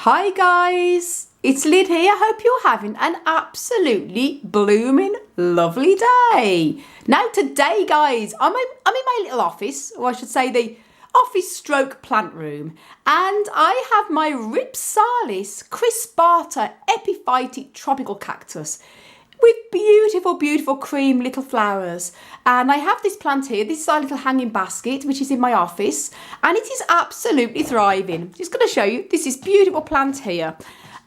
Hi guys, it's Lyd here. Hope you're having an absolutely blooming lovely day. Now today guys, I'm in my little office, or I should say the office stroke plant room, and I have my Rhipsalis crispata epiphytic tropical cactus with beautiful cream little flowers. And I have this plant here. This is our little hanging basket, which is in my office, and it is absolutely thriving. Just going to show you, this is beautiful plant here.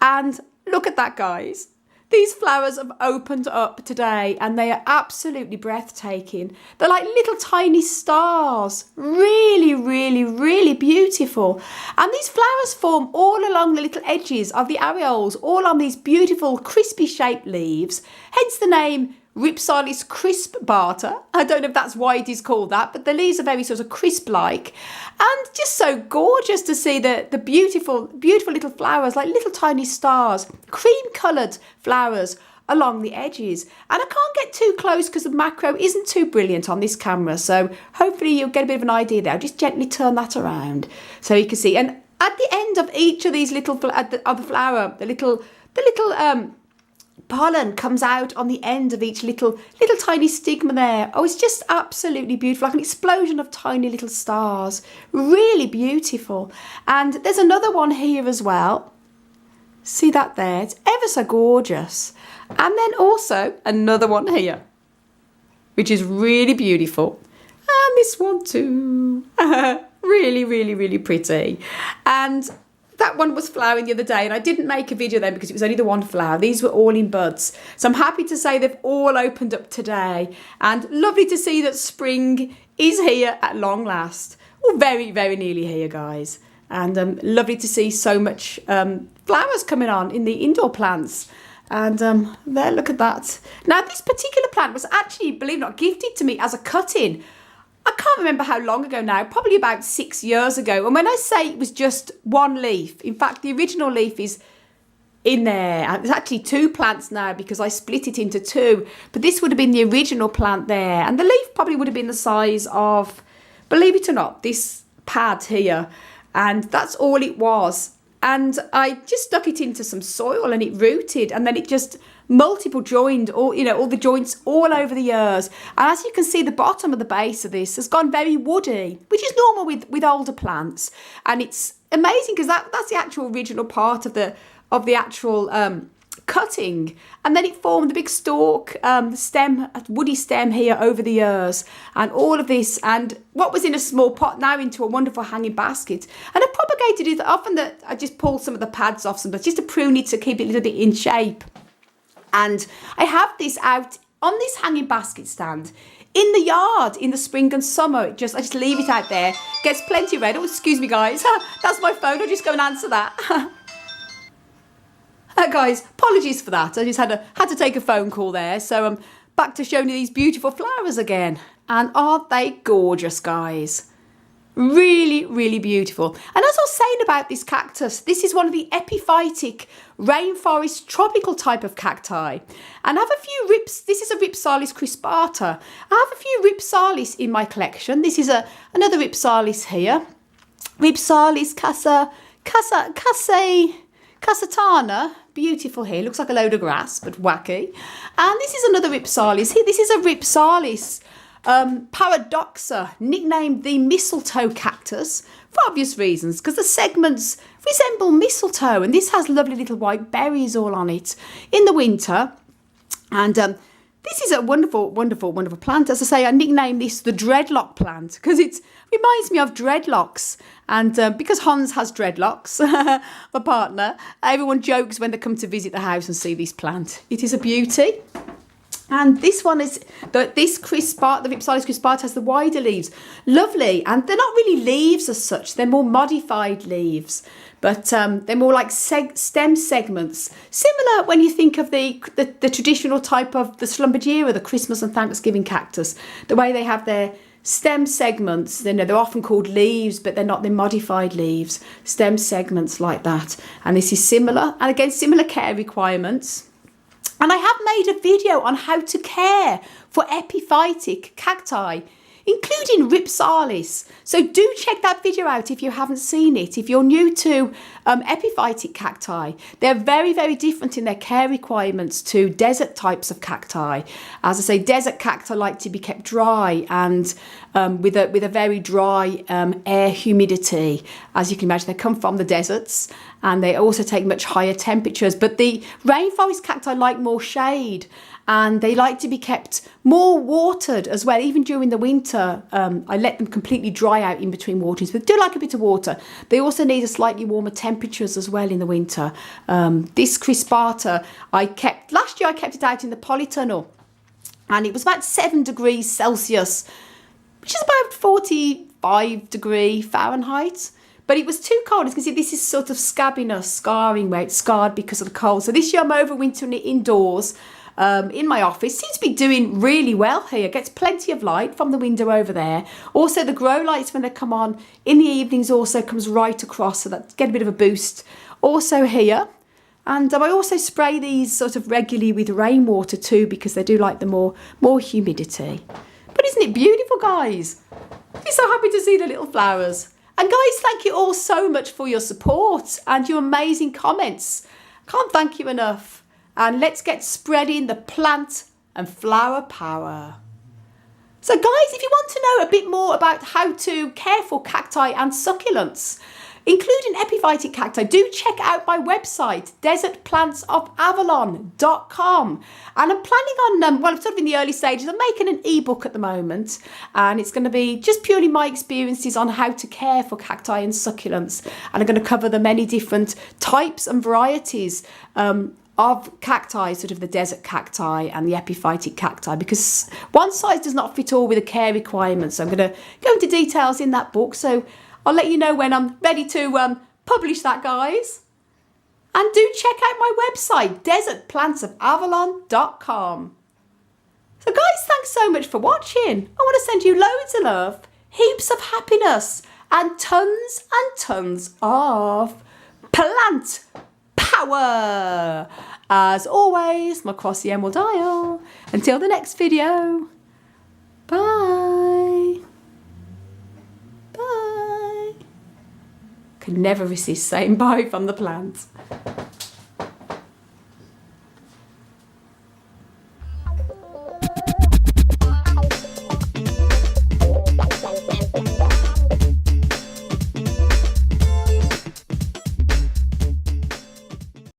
And look at that, guys. These flowers have opened up today and they are absolutely breathtaking. They're like little tiny stars. Really beautiful. And these flowers form all along the little edges of the areoles, all on these beautiful crispy shaped leaves. Hence the name Rhipsalis crispata. I don't know if that's why it is called that, but the leaves are very sort of crisp-like, and just so gorgeous to see the beautiful little flowers, like little tiny stars, cream-coloured flowers along the edges. And I can't get too close because the macro isn't too brilliant on this camera, so hopefully you'll get a bit of an idea there. I'll just gently turn that around so you can see. And at the end of each of these little of the flower, the little pollen comes out on the end of each little tiny stigma there. Oh, it's just absolutely beautiful, like an explosion of tiny little stars. Really beautiful. And there's another one here as well. See that there? It's ever so gorgeous. And then also another one here, which is really beautiful. And this one too. really pretty. And that one was flowering the other day, and I didn't make a video then because it was only the one flower. These were all in buds. So I'm happy to say they've all opened up today, and lovely to see that spring is here at long last. Well, very nearly here, guys. And lovely to see so much flowers coming on in the indoor plants. And there, look at that. Now, this particular plant was actually, believe it or not, gifted to me as a cut-in. I can't remember how long ago now, probably about 6 years ago. And when I say it was just one leaf, in fact, the original leaf is in there. And there's actually two plants now because I split it into two. But this would have been the original plant there. And the leaf probably would have been the size of, believe it or not, this pad here. And that's all it was. And I just stuck it into some soil and it rooted, and then it just multiple joined, all the joints all over the years. And as you can see, the bottom of the base of this has gone very woody, which is normal with older plants. And it's amazing because that's the actual original part of the actual cutting, and then it formed the big stalk, the stem, a woody stem here over the years, and all of this, and what was in a small pot now into a wonderful hanging basket. And I propagated it often, that I just pulled some of the pads off, but just to prune it to keep it a little bit in shape. And I have this out on this hanging basket stand in the yard in the spring and summer. I just leave it out there, gets plenty of rain. Oh, excuse me guys, that's my phone. I'll just go and answer that. Guys, apologies for that. I just had to take a phone call there. So I'm back to showing you these beautiful flowers again. And aren't they gorgeous, guys? Really beautiful. And as I was saying about this cactus, this is one of the epiphytic rainforest tropical type of cacti. And I have a few this is a Rhipsalis crispata. I have a few Rhipsalis in my collection. This is another Rhipsalis here. Rhipsalis casatana. Beautiful here. Looks like a load of grass, but wacky. And this is another Rhipsalis. Here, this is a Rhipsalis paradoxa, nicknamed the mistletoe cactus for obvious reasons, because the segments resemble mistletoe, and this has lovely little white berries all on it in the winter. And this is a wonderful plant. As I say, I nicknamed this the dreadlock plant because it reminds me of dreadlocks. And because Hans has dreadlocks, my partner, everyone jokes when they come to visit the house and see this plant. It is a beauty. And this one is, the Rhipsalis crispata has the wider leaves. Lovely. And they're not really leaves as such. They're more modified leaves. But they're more like stem segments. Similar when you think of the traditional type of the Schlumbergera, the Christmas and Thanksgiving cactus. The way they have their stem segments, they're often called leaves, but they're not, they're modified leaves. Stem segments like that. And this is similar. And again, similar care requirements. And I have made a video on how to care for epiphytic cacti including Rhipsalis. So do check that video out if you haven't seen it. If you're new to epiphytic cacti, they're very, very different in their care requirements to desert types of cacti. As I say, desert cacti like to be kept dry and with a very dry air humidity. As you can imagine, they come from the deserts and they also take much higher temperatures. But the rainforest cacti like more shade and they like to be kept more watered as well. Even during the winter, I let them completely dry out in between waterings, but do like a bit of water. They also need a slightly warmer temperatures as well in the winter. This crispata, last year I kept it out in the polytunnel and it was about 7 degrees Celsius, which is about 45 degrees Fahrenheit. But it was too cold. As you can see, this is sort of scabbiness, scarring where it's scarred because of the cold. So this year I'm overwintering it indoors in my office. Seems to be doing really well here. Gets plenty of light from the window over there. Also the grow lights when they come on in the evenings also comes right across, so that get a bit of a boost. Also here. And I also spray these sort of regularly with rainwater too because they do like the more humidity. But isn't it beautiful, guys? I'm so happy to see the little flowers. And guys, thank you all so much for your support and your amazing comments. Can't thank you enough. And let's get spreading the plant and flower power. So guys, if you want to know a bit more about how to care for cacti and succulents, including epiphytic cacti, do check out my website, desertplantsofAvalon.com. And I'm planning on, well, I'm sort of in the early stages. I'm making an ebook at the moment, and it's going to be just purely my experiences on how to care for cacti and succulents. And I'm going to cover the many different types and varieties of cacti, sort of the desert cacti and the epiphytic cacti, because one size does not fit all with the care requirements. So I'm going to go into details in that book. So I'll let you know when I'm ready to publish that, guys. And do check out my website, desertplantsofAvalon.com. So guys, thanks so much for watching. I want to send you loads of love, heaps of happiness, and tons of plant power. As always, my cross the emerald dial. Until the next video. Bye. Bye. Can never resist saying bye from the plant.